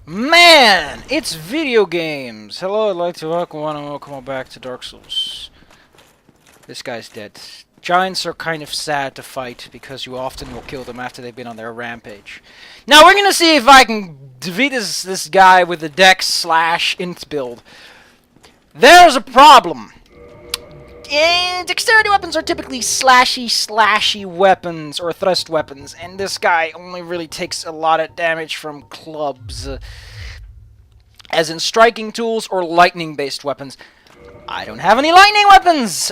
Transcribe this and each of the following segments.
Man, it's video games! Hello, I'd like to welcome back to Dark Souls. This guy's dead. Giants are kind of sad to fight because you often will kill them after they've been on their rampage. Now we're gonna see if I can defeat this guy with the Dex/Int build. There's a problem! And dexterity weapons are typically slashy weapons, or thrust weapons, and this guy only really takes a lot of damage from clubs. As in striking tools or lightning-based weapons. I don't have any lightning weapons!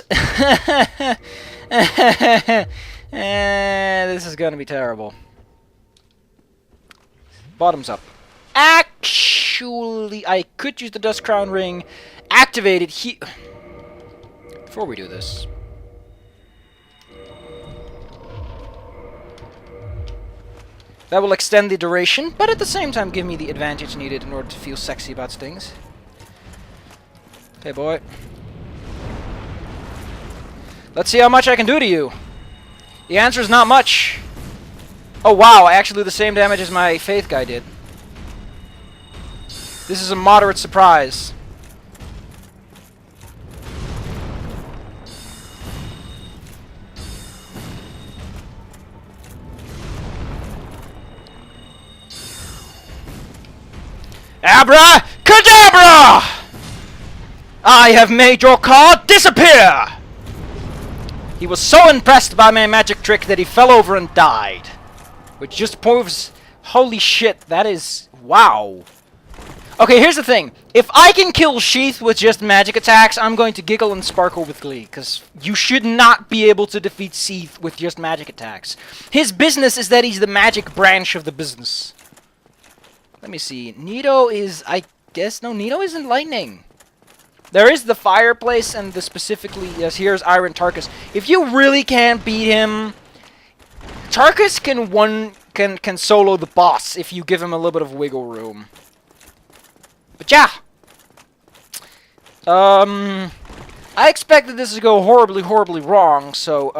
This is gonna be terrible. Bottoms up. Actually, I could use the Dust Crown Ring. Activate it here. Before we do this, that will extend the duration, but at the same time give me the advantage needed in order to feel sexy about things. Okay, boy. Let's see how much I can do to you. The answer is not much. Oh wow, I actually do the same damage as my Faith guy did. This is a moderate surprise. Abracadabra! I have made your card disappear! He was so impressed by my magic trick that he fell over and died. Which just proves... Holy shit, that is... Wow. Okay, here's the thing. If I can kill Sheath with just magic attacks, I'm going to giggle and sparkle with glee. Because you should not be able to defeat Sheath with just magic attacks. His business is that he's the magic branch of the business. Let me see. Nito is, I guess, no, Nito isn't lightning. There is the fireplace and the specifically, yes, here's Iron Tarkus. If you really can't beat him, Tarkus can solo the boss if you give him a little bit of wiggle room. But yeah. I expected this to go horribly wrong, so,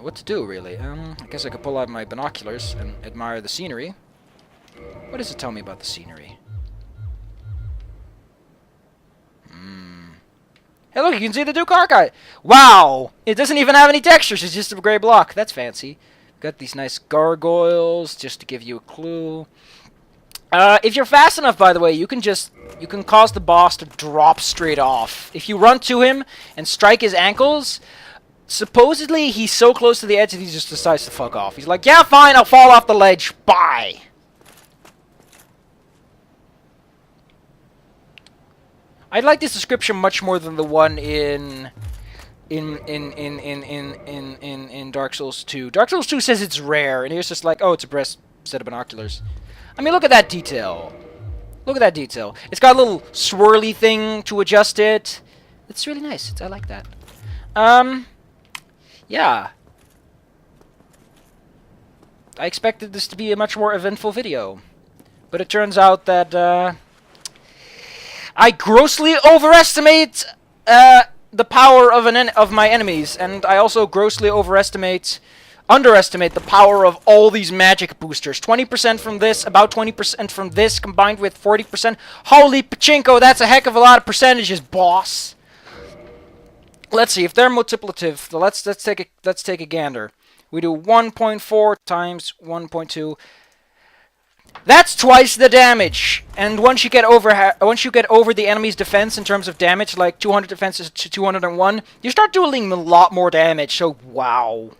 what to do, really? I guess I could pull out my binoculars and admire the scenery. What does it tell me about the scenery? Hey, look, you can see the Duke Archive! Wow! It doesn't even have any textures, it's just a gray block. That's fancy. Got these nice gargoyles, just to give you a clue. If you're fast enough, by the way, you can cause the boss to drop straight off. If you run to him and strike his ankles... Supposedly, he's so close to the edge that he just decides to fuck off. He's like, yeah, fine, I'll fall off the ledge. Bye. I like this description much more than the one in Dark Souls 2. Dark Souls 2 says it's rare, and here's just like, oh, it's a breast set of binoculars. I mean, look at that detail. Look at that detail. It's got a little swirly thing to adjust it. It's really nice. I like that. Yeah. I expected this to be a much more eventful video. But it turns out that, I grossly overestimate, the power of my enemies. And I also grossly underestimate the power of all these magic boosters. 20% from this, about 20% from this, combined with 40%. Holy pachinko, that's a heck of a lot of percentages, boss! Let's see if they're multiplicative. So let's take a gander. We do 1.4 times 1.2. That's twice the damage. And once you get over the enemy's defense in terms of damage, like 200 defenses to 201, you start dealing a lot more damage. So wow,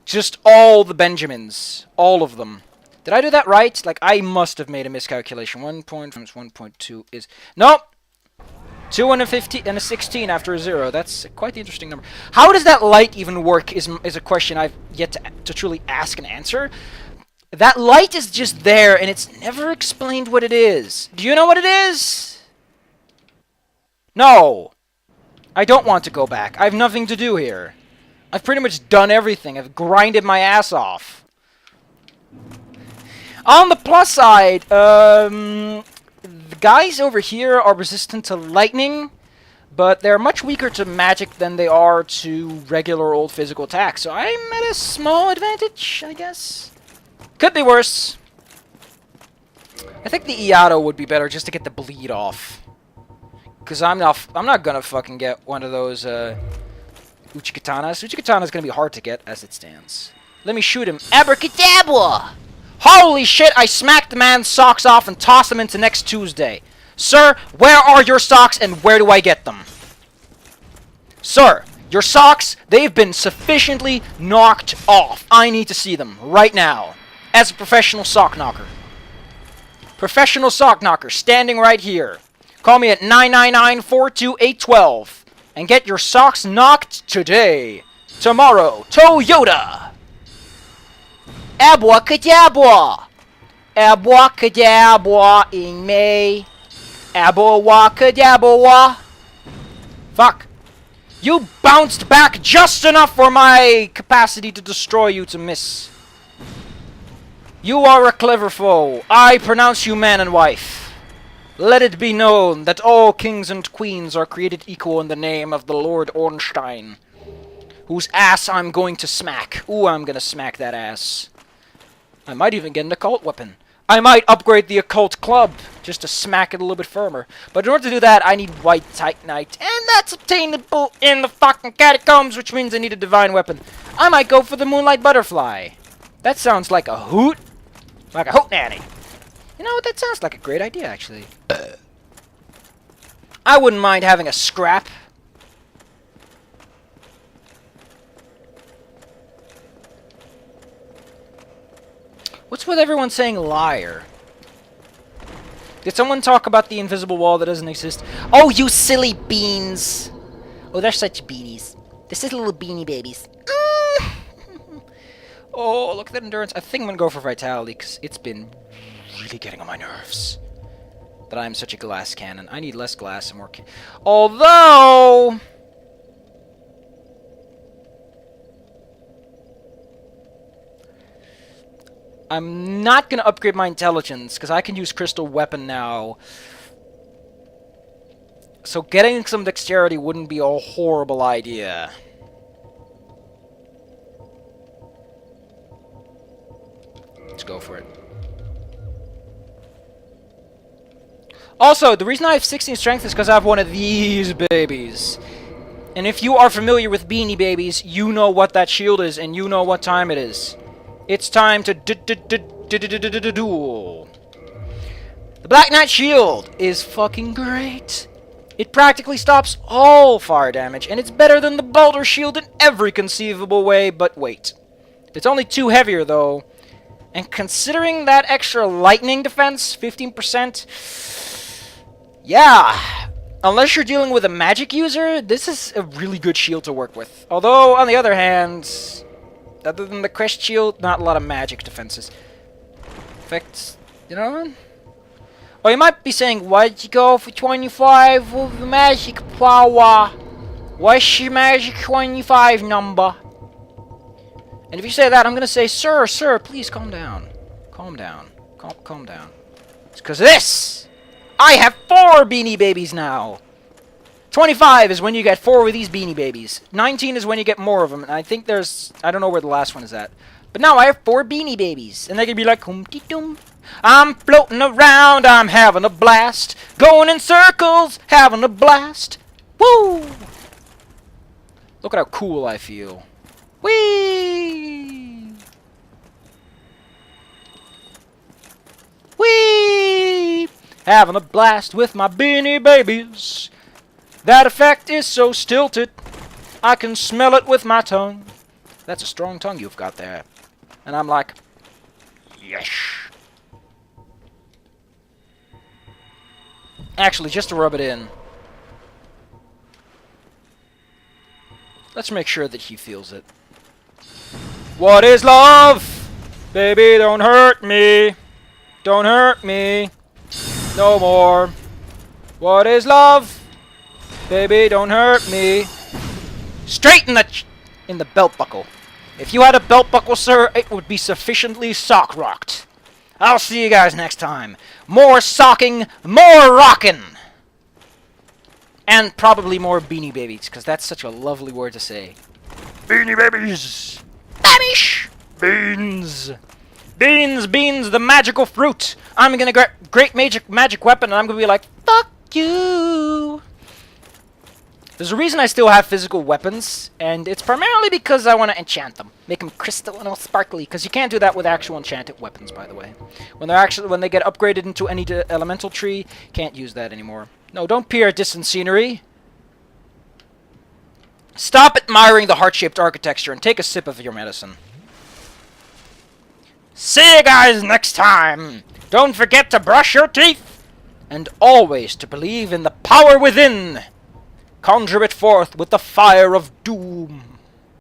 just all the Benjamins, all of them. Did I do that right? Like I must have made a miscalculation. 1 point times 1.2 is nope. 250 and a 16 after a 0. That's quite the interesting number. How does that light even work is a question I've yet to truly ask and answer. That light is just there, and it's never explained what it is. Do you know what it is? No. I don't want to go back. I have nothing to do here. I've pretty much done everything. I've grinded my ass off. On the plus side, the guys over here are resistant to lightning, but they're much weaker to magic than they are to regular old physical attacks, so I'm at a small advantage, I guess. Could be worse. I think the Iato would be better just to get the bleed off. Because I'm not gonna fucking get one of those Uchikatanas. Uchikatana's gonna be hard to get as it stands. Let me shoot him. Abracadabra! Holy shit, I smacked the man's socks off and tossed them into next Tuesday. Sir, where are your socks and where do I get them? Sir, your socks, they've been sufficiently knocked off. I need to see them right now. As a professional sock knocker. Professional sock knocker, standing right here. Call me at 999-428-12 and get your socks knocked today. Tomorrow, Toyota. Abracadabra. Abracadabra in May. Abracadabra. Fuck. You bounced back just enough for my capacity to destroy you to miss. You are a clever foe. I pronounce you man and wife. Let it be known that all kings and queens are created equal in the name of the Lord Ornstein, whose ass I'm going to smack. Ooh, I'm gonna smack that ass. I might even get an occult weapon. I might upgrade the occult club just to smack it a little bit firmer. But in order to do that, I need white titanite, and that's obtainable in the fucking catacombs, which means I need a divine weapon. I might go for the moonlight butterfly. That sounds like a hoot. Like a hoot nanny. You know what? That sounds like a great idea, actually. I wouldn't mind having a scrap. What's with everyone saying liar? Did someone talk about the invisible wall that doesn't exist? Oh, you silly beans! Oh, they're such beanies. They're such little beanie babies. Oh, look at that endurance. I think I'm gonna go for vitality, because it's been really getting on my nerves. That I'm such a glass cannon. I need less glass and more although... I'm not gonna upgrade my intelligence, because I can use crystal weapon now. So getting some dexterity wouldn't be a horrible idea. Let's go for it. Also, the reason I have 16 strength is because I have one of these babies. And if you are familiar with Beanie Babies, you know what that shield is, and you know what time it is. It's time to duel. The Black Knight shield is fucking great. It practically stops all fire damage, and it's better than the Boulder shield in every conceivable way, but wait. It's only 2 heavier, though. And considering that extra lightning defense, 15%, yeah. Unless you're dealing with a magic user, this is a really good shield to work with. Although, on the other hand, other than the crest shield, not a lot of magic defenses. In fact, you know? Oh, you might be saying, why'd you go for 25 with the magic power? What's your magic 25 number? And if you say that, I'm gonna say, sir, please calm down. Calm down. Calm down. It's because of this! I have 4 Beanie Babies now! 25 is when you get 4 of these Beanie Babies. 19 is when you get more of them, and I think there's... I don't know where the last one is at. But now I have 4 Beanie Babies, and they can be like, Humpty-Dum. I'm floating around, I'm having a blast. Going in circles, having a blast. Woo! Look at how cool I feel. Whee! Whee! Having a blast with my Beanie Babies. That effect is so stilted, I can smell it with my tongue. That's a strong tongue you've got there. And I'm like, yes. Actually, just to rub it in, let's make sure that he feels it. What is love? Baby, don't hurt me. Don't hurt me. No more. What is love? Baby, don't hurt me. Straight in the belt buckle. If you had a belt buckle, sir, it would be sufficiently sock-rocked. I'll see you guys next time. More socking, more rocking. And probably more Beanie Babies, because that's such a lovely word to say. Beanie Babies! Babish! Beans! Beans, beans, the magical fruit! I'm gonna get great magic weapon, and I'm gonna be like, fuck you! There's a reason I still have physical weapons, and it's primarily because I want to enchant them. Make them crystal and all sparkly, because you can't do that with actual enchanted weapons, by the way. When they get upgraded into any elemental tree, can't use that anymore. No, don't peer at distant scenery. Stop admiring the heart-shaped architecture and take a sip of your medicine. See you guys next time! Don't forget to brush your teeth! And always to believe in the power within! Conjure it forth with the fire of doom!